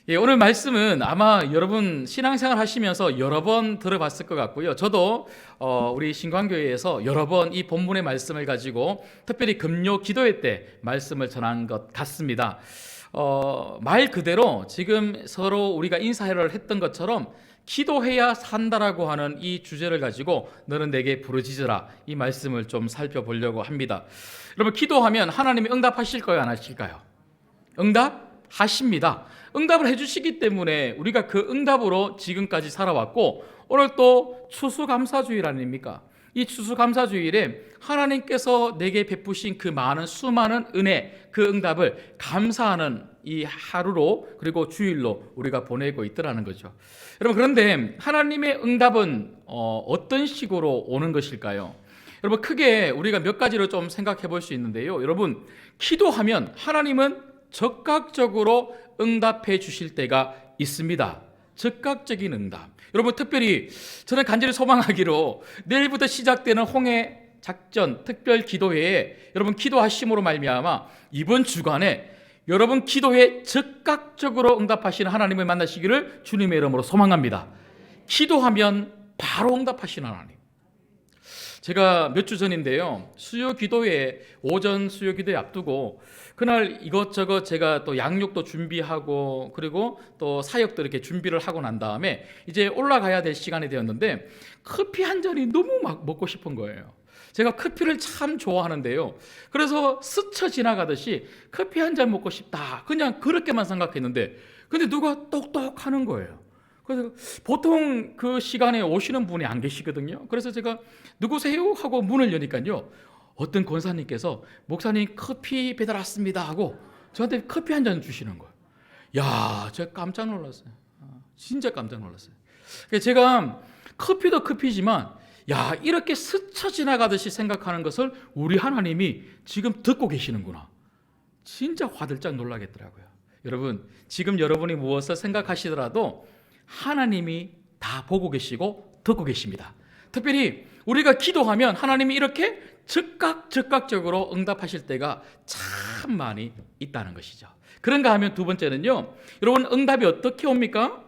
예, 오늘 말씀은 아마 여러분 신앙생활 하시면서 여러 번 들어봤을 것 같고요. 저도 우리 신광교회에서 여러 번 이 본문의 말씀을 가지고 특별히 금요 기도회 때 말씀을 전한 것 같습니다. 말 그대로 지금 서로 우리가 인사회를 했던 것처럼 기도해야 산다라고 하는 이 주제를 가지고 너는 내게 부르짖으라, 이 말씀을 좀 살펴보려고 합니다. 여러분, 기도하면 하나님이 응답하실까요, 안 하실까요? 응답하십니다. 응답을 해주시기 때문에 우리가 그 응답으로 지금까지 살아왔고, 오늘 또 추수감사주일 아닙니까? 이 추수감사주일에 하나님께서 내게 베푸신 그 많은 수많은 은혜, 그 응답을 감사하는 이 하루로, 그리고 주일로 우리가 보내고 있더라는 거죠. 여러분, 그런데 하나님의 응답은 어떤 식으로 오는 것일까요? 여러분, 크게 우리가 몇 가지로 좀 생각해 볼 수 있는데요. 여러분, 기도하면 하나님은 즉각적으로 응답해 주실 때가 있습니다. 즉각적인 응답. 여러분, 특별히 저는 간절히 소망하기로 내일부터 시작되는 홍해 작전 특별 기도회에 여러분 기도하심으로 말미암아 이번 주간에 여러분 기도에 즉각적으로 응답하시는 하나님을 만나시기를 주님의 이름으로 소망합니다. 기도하면 바로 응답하시는 하나님. 제가 몇 주 전인데요, 수요 기도회, 오전 수요 기도회 앞두고 그날 이것저것 제가 또 양육도 준비하고 그리고 또 사역도 이렇게 준비를 하고 난 다음에 이제 올라가야 될 시간이 되었는데 커피 한 잔이 너무 막 먹고 싶은 거예요. 제가 커피를 참 좋아하는데요, 그래서 스쳐 지나가듯이 커피 한 잔 먹고 싶다, 그냥 그렇게만 생각했는데 근데 누가 똑똑 하는 거예요. 그래서 보통 그 시간에 오시는 분이 안 계시거든요. 그래서 제가 누구세요? 하고 문을 여니까요, 어떤 권사님께서 목사님 커피 배달 왔습니다 하고 저한테 커피 한 잔 주시는 거예요. 야, 제가 깜짝 놀랐어요. 진짜 깜짝 놀랐어요. 제가 커피도 커피지만 야, 이렇게 스쳐 지나가듯이 생각하는 것을 우리 하나님이 지금 듣고 계시는구나, 진짜 화들짝 놀라겠더라고요. 여러분, 지금 여러분이 무엇을 생각하시더라도 하나님이 다 보고 계시고 듣고 계십니다. 특별히 우리가 기도하면 하나님이 이렇게 즉각적으로 응답하실 때가 참 많이 있다는 것이죠. 그런가 하면 두 번째는요, 여러분, 응답이 어떻게 옵니까?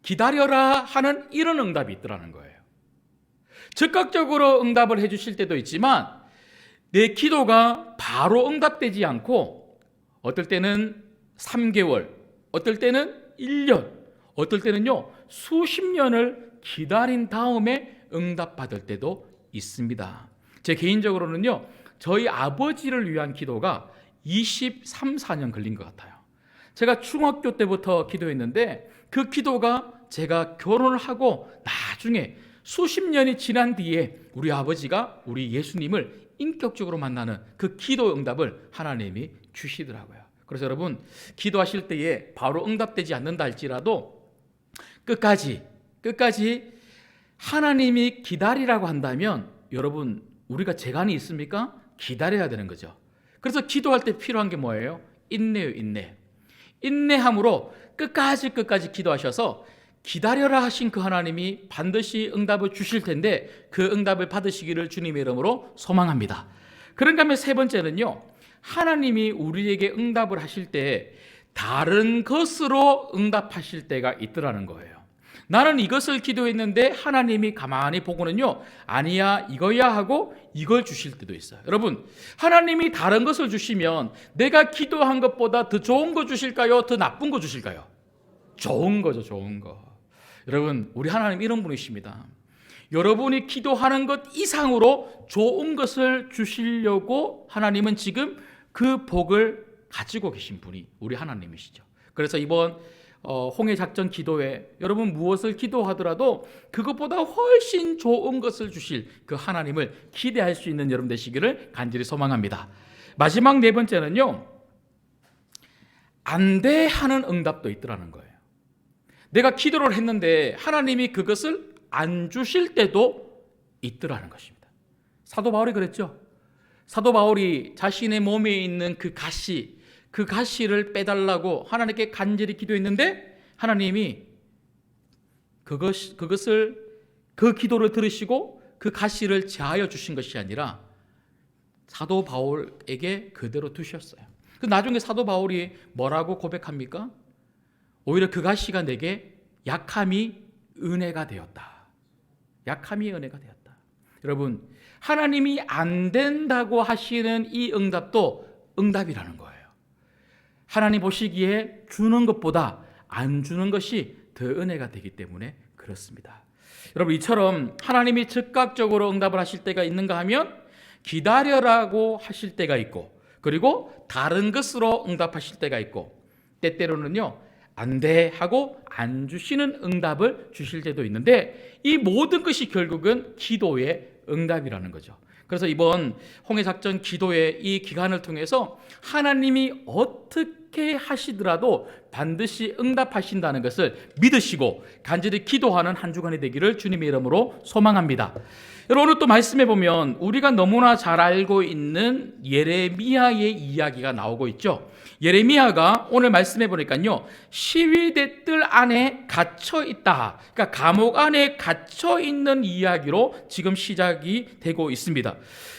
기다려라 하는 이런 응답이 있더라는 거예요. 즉각적으로 응답을 해주실 때도 있지만 내 기도가 바로 응답되지 않고 어떨 때는 3개월, 어떨 때는 1년, 어떨 때는요 수십 년을 기다린 다음에 응답받을 때도 있습니다. 제 개인적으로는요, 저희 아버지를 위한 기도가 23, 4년 걸린 것 같아요. 제가 중학교 때부터 기도했는데 그 기도가 제가 결혼을 하고 나중에 수십 년이 지난 뒤에 우리 아버지가 우리 예수님을 인격적으로 만나는 그 기도 응답을 하나님이 주시더라고요. 그래서 여러분, 기도하실 때에 바로 응답되지 않는다 할지라도 끝까지 하나님이 기다리라고 한다면 여러분, 우리가 재간이 있습니까? 기다려야 되는 거죠. 그래서 기도할 때 필요한 게 뭐예요? 인내요, 인내. 인내함으로 끝까지 기도하셔서 기다려라 하신 그 하나님이 반드시 응답을 주실 텐데 그 응답을 받으시기를 주님의 이름으로 소망합니다. 그런가 하면 세 번째는요, 하나님이 우리에게 응답을 하실 때 다른 것으로 응답하실 때가 있더라는 거예요. 나는 이것을 기도했는데 하나님이 가만히 보고는요, 아니야 이거야 하고 이걸 주실 때도 있어요. 여러분, 하나님이 다른 것을 주시면 내가 기도한 것보다 더 좋은 거 주실까요? 더 나쁜 거 주실까요? 좋은 거죠, 좋은 거. 여러분, 우리 하나님 이런 분이십니다. 여러분이 기도하는 것 이상으로 좋은 것을 주시려고 하나님은 지금 그 복을 가지고 계신 분이 우리 하나님이시죠. 그래서 이번 홍해 작전 기도회, 여러분 무엇을 기도하더라도 그것보다 훨씬 좋은 것을 주실 그 하나님을 기대할 수 있는 여러분 되시기를 간절히 소망합니다. 마지막 네 번째는요, 안 돼 하는 응답도 있더라는 거예요. 내가 기도를 했는데 하나님이 그것을 안 주실 때도 있더라는 것입니다. 사도 바울이 그랬죠. 사도 바울이 자신의 몸에 있는 그 가시를 빼달라고 하나님께 간절히 기도했는데 하나님이 그것을 그 기도를 들으시고 그 가시를 제하여 주신 것이 아니라 사도 바울에게 그대로 두셨어요. 그 나중에 사도 바울이 뭐라고 고백합니까? 오히려 그 가시가 내게 약함이 은혜가 되었다. 약함이 은혜가 되었다. 여러분, 하나님이 안 된다고 하시는 이 응답도 응답이라는 거예요. 하나님 보시기에 주는 것보다 안 주는 것이 더 은혜가 되기 때문에 그렇습니다. 여러분, 이처럼 하나님이 즉각적으로 응답을 하실 때가 있는가 하면 기다려라고 하실 때가 있고, 그리고 다른 것으로 응답하실 때가 있고, 때때로는요 안 돼 하고 안 주시는 응답을 주실 때도 있는데, 이 모든 것이 결국은 기도의 응답이라는 거죠. 그래서 이번 홍해작전 기도의 이 기간을 통해서 하나님이 어떻게 하시더라도 반드시 응답하신다는 것을 믿으시고 간절히 기도하는 한 주간이 되기를 주님의 이름으로 소망합니다. 여러분, 오늘 또 말씀해 보면 우리가 너무나 잘 알고 있는 예레미야의 이야기가 나오고 있죠. 예레미야가 오늘 말씀해 보니까요, 시위대 뜰 안에 갇혀 있다, 그러니까 감옥 안에 갇혀 있는 이야기로 지금 시작이 되고 있습니다.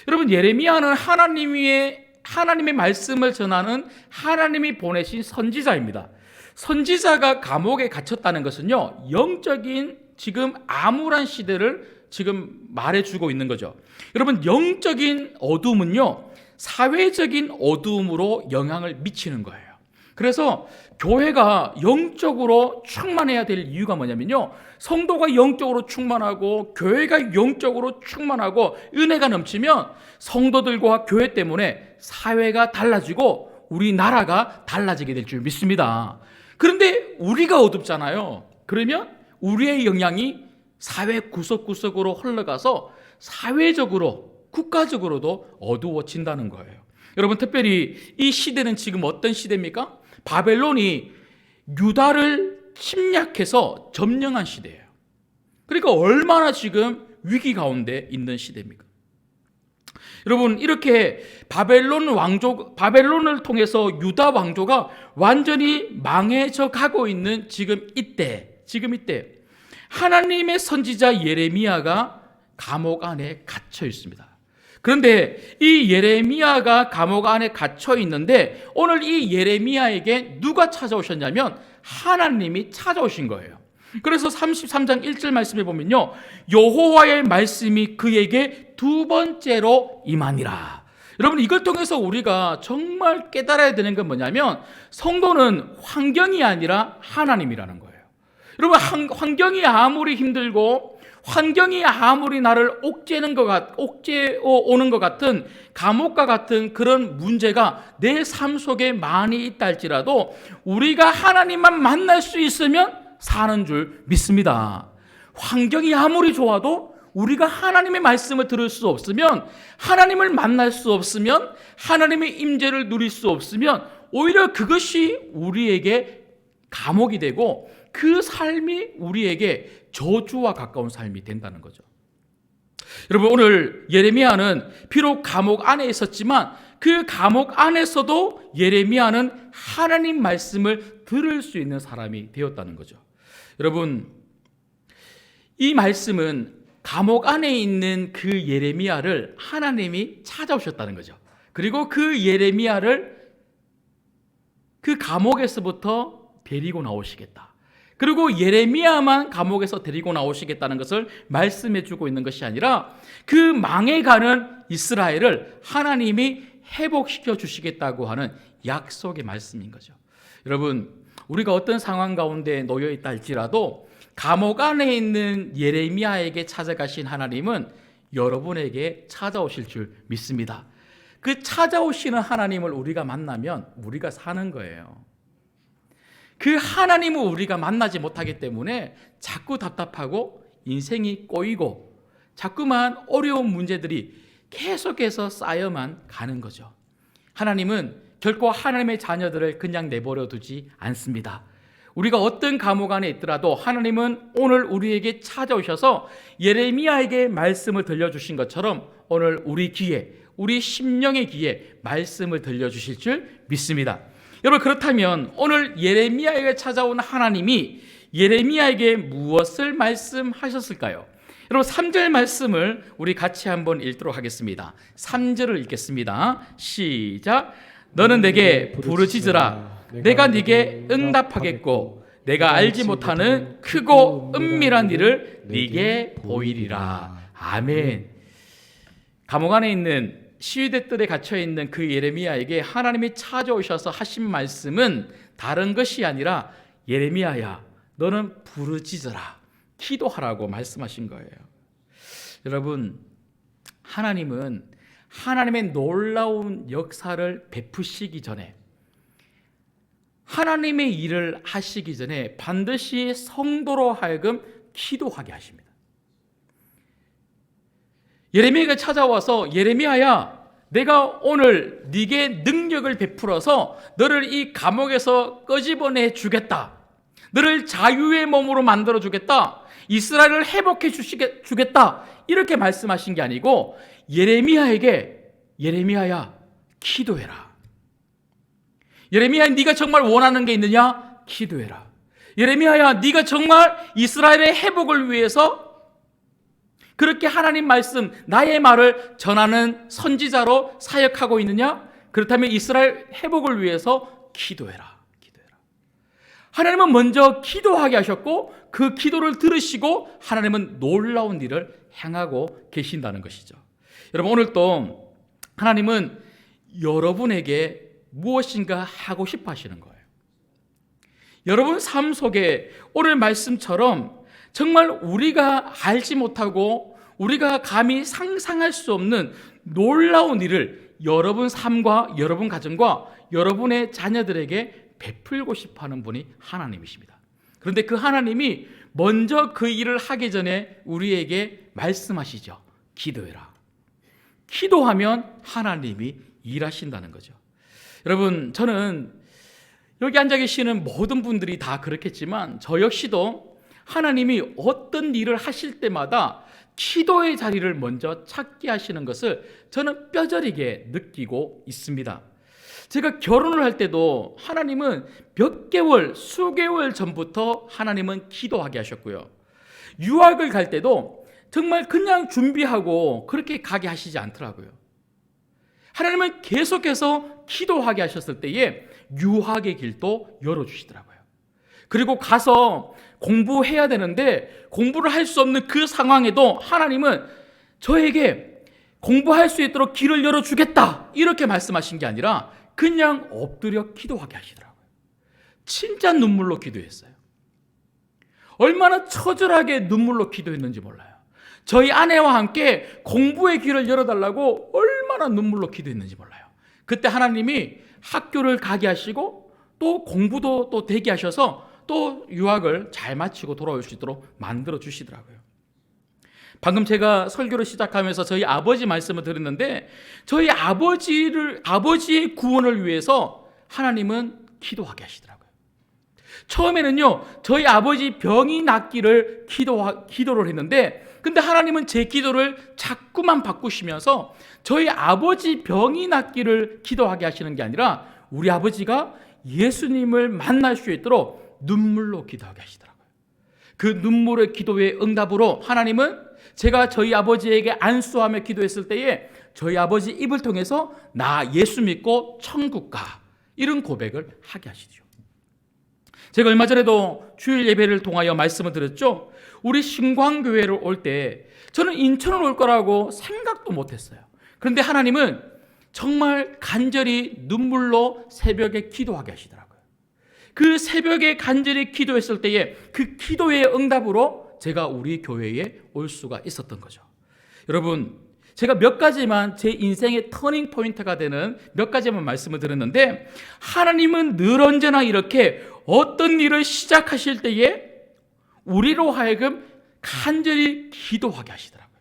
여러분, 예레미야는 하나님의 말씀을 전하는 하나님이 보내신 선지자입니다. 선지자가 감옥에 갇혔다는 것은요, 영적인 지금 암울한 시대를 지금 말해주고 있는 거죠. 여러분, 영적인 어둠은요 사회적인 어둠으로 영향을 미치는 거예요. 그래서 교회가 영적으로 충만해야 될 이유가 뭐냐면요, 성도가 영적으로 충만하고 교회가 영적으로 충만하고 은혜가 넘치면 성도들과 교회 때문에 사회가 달라지고 우리나라가 달라지게 될 줄 믿습니다. 그런데 우리가 어둡잖아요. 그러면 우리의 영향이 사회 구석구석으로 흘러가서 사회적으로 국가적으로도 어두워진다는 거예요. 여러분, 특별히 이 시대는 지금 어떤 시대입니까? 바벨론이 유다를 침략해서 점령한 시대예요. 그러니까 얼마나 지금 위기 가운데 있는 시대입니까? 여러분, 이렇게 바벨론을 통해서 유다 왕조가 완전히 망해져 가고 있는 지금 이때 하나님의 선지자 예레미야가 감옥 안에 갇혀 있습니다. 그런데 이 예레미야가 감옥 안에 갇혀 있는데 오늘 이 예레미야에게 누가 찾아오셨냐면 하나님이 찾아오신 거예요. 그래서 33장 1절 말씀에 보면요, 여호와의 말씀이 그에게 두 번째로 임하니라. 여러분, 이걸 통해서 우리가 정말 깨달아야 되는 건 뭐냐면 성도는 환경이 아니라 하나님이라는 거예요. 여러분, 환경이 아무리 힘들고 환경이 아무리 나를 옥죄어 오는 것 같은 감옥과 같은 그런 문제가 내 삶 속에 많이 있다 할지라도 우리가 하나님만 만날 수 있으면 사는 줄 믿습니다. 환경이 아무리 좋아도 우리가 하나님의 말씀을 들을 수 없으면, 하나님을 만날 수 없으면, 하나님의 임재를 누릴 수 없으면 오히려 그것이 우리에게 감옥이 되고 그 삶이 우리에게 저주와 가까운 삶이 된다는 거죠. 여러분, 오늘 예레미야는 비록 감옥 안에 있었지만 그 감옥 안에서도 예레미야는 하나님 말씀을 들을 수 있는 사람이 되었다는 거죠. 여러분, 이 말씀은 감옥 안에 있는 그 예레미야를 하나님이 찾아오셨다는 거죠. 그리고 그 예레미야를 그 감옥에서부터 데리고 나오시겠다. 그리고 예레미야만 감옥에서 데리고 나오시겠다는 것을 말씀해 주고 있는 것이 아니라 그 망해가는 이스라엘을 하나님이 회복시켜 주시겠다고 하는 약속의 말씀인 거죠. 여러분, 우리가 어떤 상황 가운데 놓여 있다 할지라도 감옥 안에 있는 예레미야에게 찾아가신 하나님은 여러분에게 찾아오실 줄 믿습니다. 그 찾아오시는 하나님을 우리가 만나면 우리가 사는 거예요. 그 하나님을 우리가 만나지 못하기 때문에 자꾸 답답하고 인생이 꼬이고 자꾸만 어려운 문제들이 계속해서 쌓여만 가는 거죠. 하나님은 결코 하나님의 자녀들을 그냥 내버려 두지 않습니다. 우리가 어떤 감옥 안에 있더라도 하나님은 오늘 우리에게 찾아오셔서 예레미야에게 말씀을 들려주신 것처럼 오늘 우리 귀에, 우리 심령의 귀에 말씀을 들려주실 줄 믿습니다. 여러분, 그렇다면 오늘 예레미야에게 찾아온 하나님이 예레미야에게 무엇을 말씀하셨을까요? 여러분, 3절 말씀을 우리 같이 한번 읽도록 하겠습니다. 3절을 읽겠습니다. 시작. 너는 내게 부르짖으라. 내가 네게 응답하겠고 내가 알지 못하는 크고 은밀한 일을 네게 보이리라. 아멘. 감옥 안에 있는 시위대들에 갇혀 있는 그 예레미야에게 하나님이 찾아오셔서 하신 말씀은 다른 것이 아니라 예레미야야, 너는 부르짖어라, 기도하라고 말씀하신 거예요. 여러분, 하나님은 하나님의 놀라운 역사를 베푸시기 전에, 하나님의 일을 하시기 전에 반드시 성도로 하여금 기도하게 하십니다. 예레미야가 찾아와서 예레미야야, 내가 오늘 네게 능력을 베풀어서 너를 이 감옥에서 끄집어내 주겠다. 너를 자유의 몸으로 만들어 주겠다. 이스라엘을 회복해 주겠다. 이렇게 말씀하신 게 아니고 예레미야에게 예레미야야, 기도해라. 예레미야, 네가 정말 원하는 게 있느냐? 기도해라. 예레미야야, 네가 정말 이스라엘의 회복을 위해서 그렇게 하나님 말씀, 나의 말을 전하는 선지자로 사역하고 있느냐? 그렇다면 이스라엘 회복을 위해서 기도해라. 기도해라. 하나님은 먼저 기도하게 하셨고 그 기도를 들으시고 하나님은 놀라운 일을 행하고 계신다는 것이죠. 여러분, 오늘 또 하나님은 여러분에게 무엇인가 하고 싶어 하시는 거예요. 여러분 삶 속에 오늘 말씀처럼 정말 우리가 알지 못하고 우리가 감히 상상할 수 없는 놀라운 일을 여러분 삶과 여러분 가정과 여러분의 자녀들에게 베풀고 싶어 하는 분이 하나님이십니다. 그런데 그 하나님이 먼저 그 일을 하기 전에 우리에게 말씀하시죠. 기도해라. 기도하면 하나님이 일하신다는 거죠. 여러분, 저는 여기 앉아 계시는 모든 분들이 다 그렇겠지만 저 역시도 하나님이 어떤 일을 하실 때마다 기도의 자리를 먼저 찾게 하시는 것을 저는 뼈저리게 느끼고 있습니다. 제가 결혼을 할 때도 하나님은 몇 개월, 수개월 전부터 하나님은 기도하게 하셨고요. 유학을 갈 때도 정말 그냥 준비하고 그렇게 가게 하시지 않더라고요. 하나님은 계속해서 기도하게 하셨을 때에 유학의 길도 열어주시더라고요. 그리고 가서 공부해야 되는데 공부를 할 수 없는 그 상황에도 하나님은 저에게 공부할 수 있도록 길을 열어주겠다 이렇게 말씀하신 게 아니라 그냥 엎드려 기도하게 하시더라고요. 진짜 눈물로 기도했어요. 얼마나 처절하게 눈물로 기도했는지 몰라요. 저희 아내와 함께 공부의 길을 열어달라고 얼마나 눈물로 기도했는지 몰라요. 그때 하나님이 학교를 가게 하시고 또 공부도 또 되게 하셔서 또 유학을 잘 마치고 돌아올 수 있도록 만들어 주시더라고요. 방금 제가 설교를 시작하면서 저희 아버지 말씀을 드렸는데 저희 아버지의 구원을 위해서 하나님은 기도하게 하시더라고요. 처음에는요, 저희 아버지 병이 낫기를 기도를 했는데 근데 하나님은 제 기도를 자꾸만 바꾸시면서 저희 아버지 병이 낫기를 기도하게 하시는 게 아니라 우리 아버지가 예수님을 만날 수 있도록 눈물로 기도하게 하시더라고요. 그 눈물의 기도의 응답으로 하나님은 제가 저희 아버지에게 안수하며 기도했을 때에 저희 아버지 입을 통해서 나 예수 믿고 천국 가 이런 고백을 하게 하시죠. 제가 얼마 전에도 주일 예배를 통하여 말씀을 드렸죠. 우리 신광교회를 올 때 저는 인천을 올 거라고 생각도 못했어요. 그런데 하나님은 정말 간절히 눈물로 새벽에 기도하게 하시더라고요. 그 새벽에 간절히 기도했을 때에 그 기도의 응답으로 제가 우리 교회에 올 수가 있었던 거죠. 여러분, 제가 몇 가지만 제 인생의 터닝 포인트가 되는 몇 가지만 말씀을 드렸는데 하나님은 늘 언제나 이렇게 어떤 일을 시작하실 때에 우리로 하여금 간절히 기도하게 하시더라고요.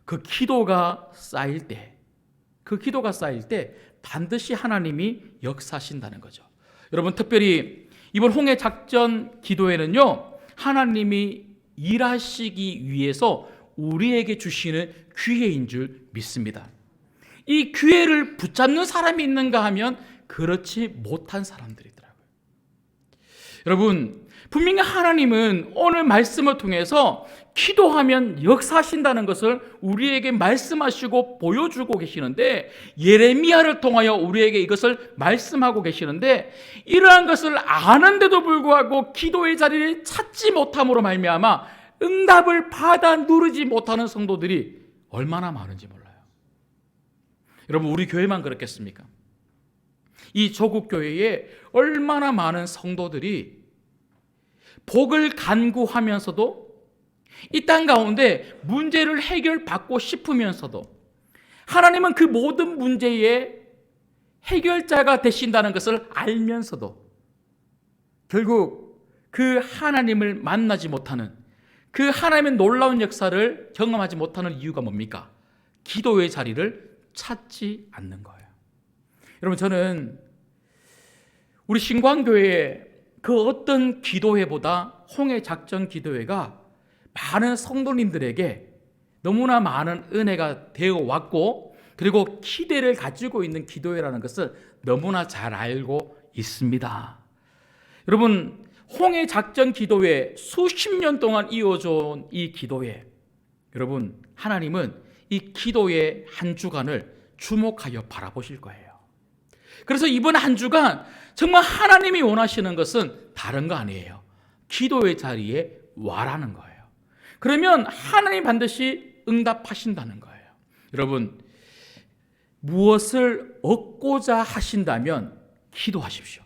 그 기도가 쌓일 때 반드시 하나님이 역사하신다는 거죠. 여러분, 특별히 이번 홍해 작전 기도에는요, 하나님이 일하시기 위해서 우리에게 주시는 기회인 줄 믿습니다. 이 기회를 붙잡는 사람이 있는가 하면 그렇지 못한 사람들이더라고요. 여러분, 분명히 하나님은 오늘 말씀을 통해서 기도하면 역사하신다는 것을 우리에게 말씀하시고 보여주고 계시는데, 예레미야를 통하여 우리에게 이것을 말씀하고 계시는데, 이러한 것을 아는데도 불구하고 기도의 자리를 찾지 못함으로 말미암아 응답을 받아 누리지 못하는 성도들이 얼마나 많은지 몰라요. 여러분, 우리 교회만 그렇겠습니까? 이 조국 교회에 얼마나 많은 성도들이 복을 간구하면서도 이 땅 가운데 문제를 해결받고 싶으면서도 하나님은 그 모든 문제의 해결자가 되신다는 것을 알면서도 결국 그 하나님을 만나지 못하는, 그 하나님의 놀라운 역사를 경험하지 못하는 이유가 뭡니까? 기도의 자리를 찾지 않는 거예요. 여러분, 저는 우리 신광교회의 그 어떤 기도회보다 홍해작전 기도회가 많은 성도님들에게 너무나 많은 은혜가 되어 왔고, 그리고 기대를 가지고 있는 기도회라는 것을 너무나 잘 알고 있습니다. 여러분, 홍해작전 기도회 수십 년 동안 이어져 온 이 기도회, 여러분, 하나님은 이 기도의 한 주간을 주목하여 바라보실 거예요. 그래서 이번 한 주간 정말 하나님이 원하시는 것은 다른 거 아니에요. 기도의 자리에 와라는 거예요. 그러면 하나님이 반드시 응답하신다는 거예요. 여러분, 무엇을 얻고자 하신다면 기도하십시오.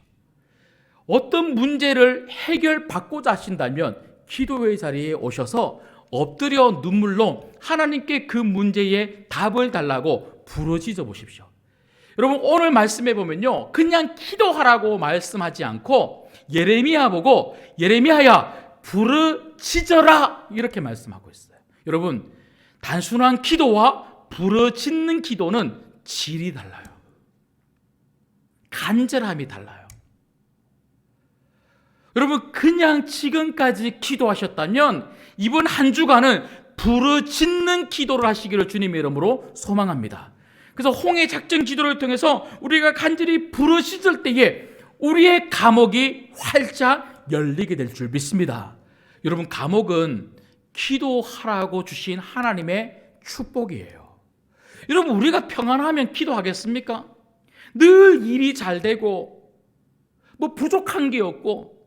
어떤 문제를 해결받고자 하신다면 기도의 자리에 오셔서 엎드려 눈물로 하나님께 그 문제에 답을 달라고 부르짖어 보십시오. 여러분, 오늘 말씀해 보면요, 그냥 기도하라고 말씀하지 않고 예레미야 보고 예레미야야 부르짖어라 이렇게 말씀하고 있어요. 여러분, 단순한 기도와 부르짖는 기도는 질이 달라요. 간절함이 달라요. 여러분, 그냥 지금까지 기도하셨다면 이번 한 주간은 부르짖는 기도를 하시기를 주님의 이름으로 소망합니다. 그래서 홍해작전 기도를 통해서 우리가 간절히 부르짖을 때에 우리의 감옥이 활짝 열리게 될 줄 믿습니다. 여러분, 감옥은 기도하라고 주신 하나님의 축복이에요. 여러분, 우리가 평안하면 기도하겠습니까? 늘 일이 잘 되고 뭐 부족한 게 없고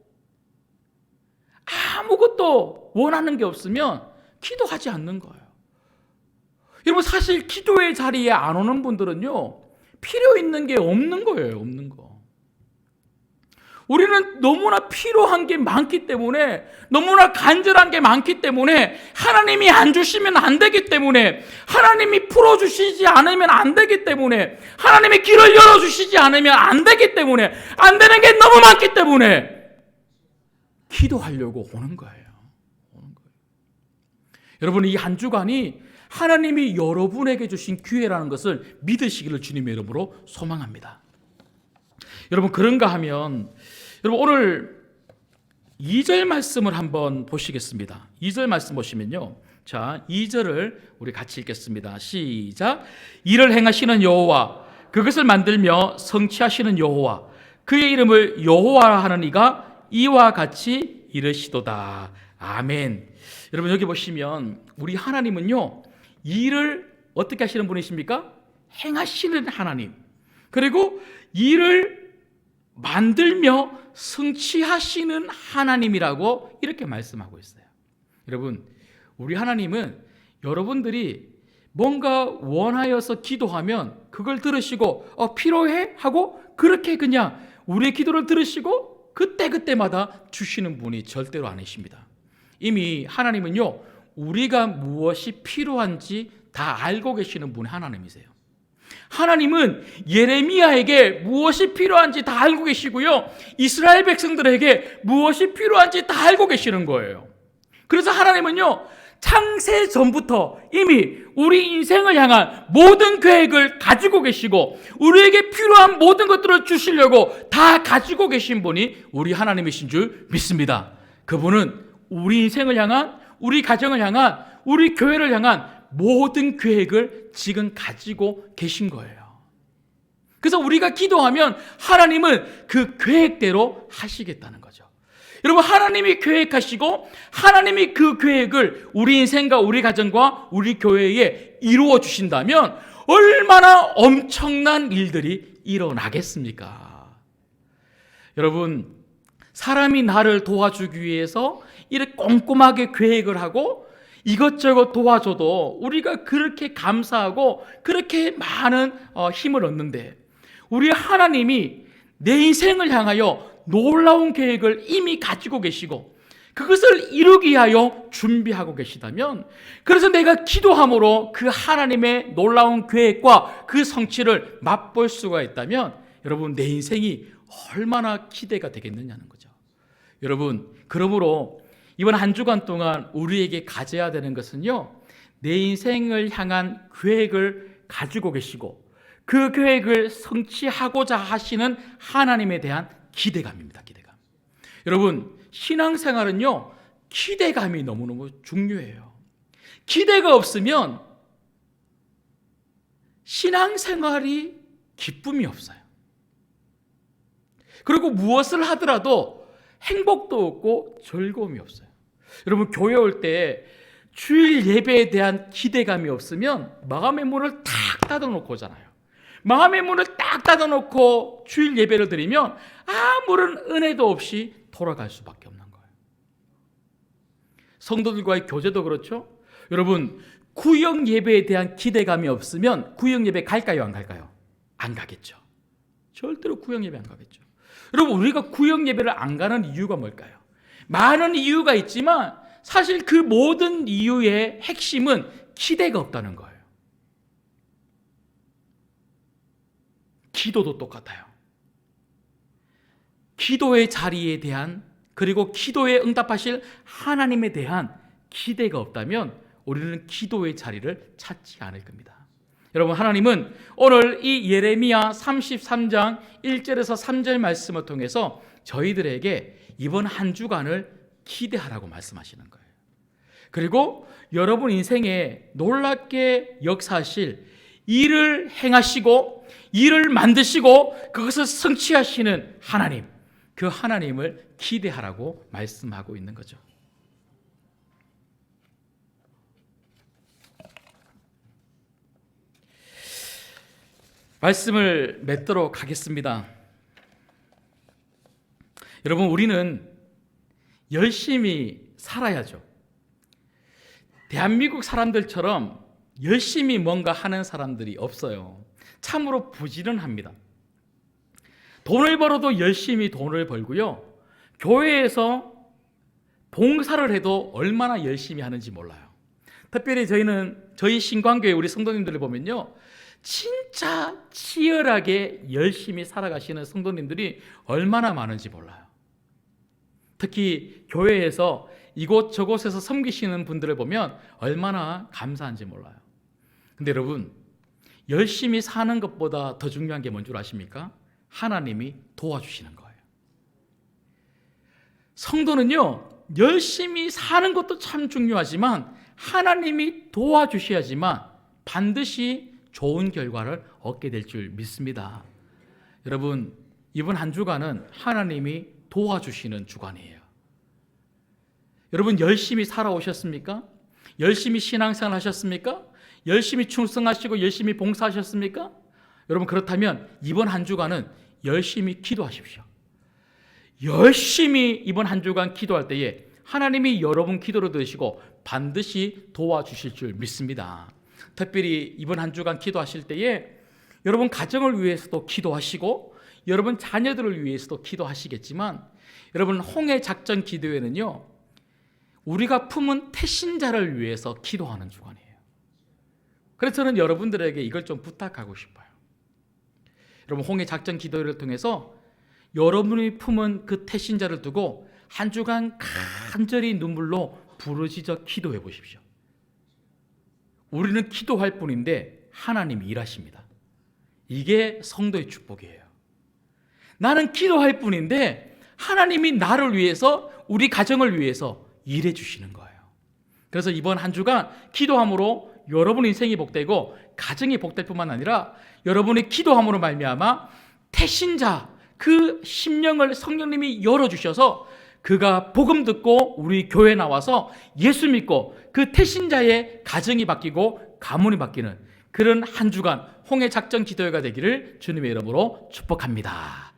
아무것도 원하는 게 없으면 기도하지 않는 거예요. 여러분, 사실 기도의 자리에 안 오는 분들은요, 필요 있는 게 없는 거예요. 없는 거. 우리는 너무나 필요한 게 많기 때문에, 너무나 간절한 게 많기 때문에, 하나님이 안 주시면 안 되기 때문에, 하나님이 풀어주시지 않으면 안 되기 때문에, 하나님이 길을 열어주시지 않으면 안 되기 때문에, 안 되는 게 너무 많기 때문에 기도하려고 오는 거예요. 여러분, 이 한 주간이 하나님이 여러분에게 주신 기회라는 것을 믿으시기를 주님의 이름으로 소망합니다. 여러분, 그런가 하면 여러분, 오늘 2절 말씀을 한번 보시겠습니다. 2절 말씀 보시면요, 자, 2절을 우리 같이 읽겠습니다. 시작. 이를 행하시는 여호와, 그것을 만들며 성취하시는 여호와, 그의 이름을 여호와라 하는 이가 이와 같이 이르시도다. 아멘. 여러분, 여기 보시면 우리 하나님은요, 일을 어떻게 하시는 분이십니까? 행하시는 하나님. 그리고 일을 만들며 성취하시는 하나님이라고 이렇게 말씀하고 있어요. 여러분, 우리 하나님은 여러분들이 뭔가 원하여서 기도하면 그걸 들으시고 필요해? 하고 그렇게 그냥 우리의 기도를 들으시고 그때그때마다 주시는 분이 절대로 아니십니다. 이미 하나님은요, 우리가 무엇이 필요한지 다 알고 계시는 분이 하나님이세요. 하나님은 예레미야에게 무엇이 필요한지 다 알고 계시고요, 이스라엘 백성들에게 무엇이 필요한지 다 알고 계시는 거예요. 그래서 하나님은요, 창세 전부터 이미 우리 인생을 향한 모든 계획을 가지고 계시고 우리에게 필요한 모든 것들을 주시려고 다 가지고 계신 분이 우리 하나님이신 줄 믿습니다. 그분은 우리 인생을 향한, 우리 가정을 향한, 우리 교회를 향한 모든 계획을 지금 가지고 계신 거예요. 그래서 우리가 기도하면 하나님은 그 계획대로 하시겠다는 거죠. 여러분, 하나님이 계획하시고 하나님이 그 계획을 우리 인생과 우리 가정과 우리 교회에 이루어 주신다면 얼마나 엄청난 일들이 일어나겠습니까? 여러분, 사람이 나를 도와주기 위해서 이렇게 꼼꼼하게 계획을 하고 이것저것 도와줘도 우리가 그렇게 감사하고 그렇게 많은 힘을 얻는데, 우리 하나님이 내 인생을 향하여 놀라운 계획을 이미 가지고 계시고 그것을 이루기 위하여 준비하고 계시다면, 그래서 내가 기도함으로 그 하나님의 놀라운 계획과 그 성취를 맛볼 수가 있다면, 여러분, 내 인생이 얼마나 기대가 되겠느냐는 거죠. 여러분, 그러므로 이번 한 주간 동안 우리에게 가져야 되는 것은요, 내 인생을 향한 계획을 가지고 계시고 그 계획을 성취하고자 하시는 하나님에 대한 기대감입니다. 기대감. 여러분, 신앙생활은요, 기대감이 너무너무 중요해요. 기대가 없으면 신앙생활이 기쁨이 없어요. 그리고 무엇을 하더라도 행복도 없고 즐거움이 없어요. 여러분, 교회 올 때 주일 예배에 대한 기대감이 없으면 마음의 문을 탁 닫아놓고 오잖아요. 마음의 문을 딱 닫아놓고 주일 예배를 드리면 아무런 은혜도 없이 돌아갈 수밖에 없는 거예요. 성도들과의 교제도 그렇죠. 여러분, 구역 예배에 대한 기대감이 없으면 구역 예배 갈까요, 안 갈까요? 안 가겠죠. 절대로 구역 예배 안 가겠죠. 여러분, 우리가 구역 예배를 안 가는 이유가 뭘까요? 많은 이유가 있지만 사실 그 모든 이유의 핵심은 기대가 없다는 거예요. 기도도 똑같아요. 기도의 자리에 대한, 그리고 기도에 응답하실 하나님에 대한 기대가 없다면 우리는 기도의 자리를 찾지 않을 겁니다. 여러분, 하나님은 오늘 이 예레미야 33장 1절에서 3절 말씀을 통해서 저희들에게 이번 한 주간을 기대하라고 말씀하시는 거예요. 그리고 여러분 인생에 놀랍게 역사하실 일을 행하시고 일을 만드시고 그것을 성취하시는 하나님, 그 하나님을 기대하라고 말씀하고 있는 거죠. 말씀을 맺도록 하겠습니다. 여러분, 우리는 열심히 살아야죠. 대한민국 사람들처럼 열심히 뭔가 하는 사람들이 없어요. 참으로 부지런합니다. 돈을 벌어도 열심히 돈을 벌고요, 교회에서 봉사를 해도 얼마나 열심히 하는지 몰라요. 특별히 저희 신광교회 우리 성도님들을 보면요, 진짜 치열하게 열심히 살아가시는 성도님들이 얼마나 많은지 몰라요. 특히 교회에서 이곳저곳에서 섬기시는 분들을 보면 얼마나 감사한지 몰라요. 근데 여러분, 열심히 사는 것보다 더 중요한 게 뭔 줄 아십니까? 하나님이 도와주시는 거예요. 성도는요, 열심히 사는 것도 참 중요하지만 하나님이 도와주셔야지만 반드시 좋은 결과를 얻게 될 줄 믿습니다. 여러분, 이번 한 주간은 하나님이 도와주시는 주간이에요. 여러분, 열심히 살아오셨습니까? 열심히 신앙생활 하셨습니까? 열심히 충성하시고 열심히 봉사하셨습니까? 여러분, 그렇다면 이번 한 주간은 열심히 기도하십시오. 열심히 이번 한 주간 기도할 때에 하나님이 여러분 기도를 들으시고 반드시 도와주실 줄 믿습니다. 특별히 이번 한 주간 기도하실 때에 여러분 가정을 위해서도 기도하시고 여러분 자녀들을 위해서도 기도하시겠지만, 여러분 홍해 작전 기도회는요, 우리가 품은 태신자를 위해서 기도하는 주간이에요. 그래서 저는 여러분들에게 이걸 좀 부탁하고 싶어요. 여러분, 홍해 작전 기도회를 통해서 여러분이 품은 그 태신자를 두고 한 주간 간절히 눈물로 부르짖어 기도해 보십시오. 우리는 기도할 뿐인데 하나님이 일하십니다. 이게 성도의 축복이에요. 나는 기도할 뿐인데 하나님이 나를 위해서, 우리 가정을 위해서 일해 주시는 거예요. 그래서 이번 한 주간 기도함으로 여러분 인생이 복되고 가정이 복될 뿐만 아니라 여러분의 기도함으로 말미암아 태신자, 그 심령을 성령님이 열어주셔서 그가 복음 듣고 우리 교회 나와서 예수 믿고 그 태신자의 가정이 바뀌고 가문이 바뀌는 그런 한 주간 홍해 작전 기도회가 되기를 주님의 이름으로 축복합니다.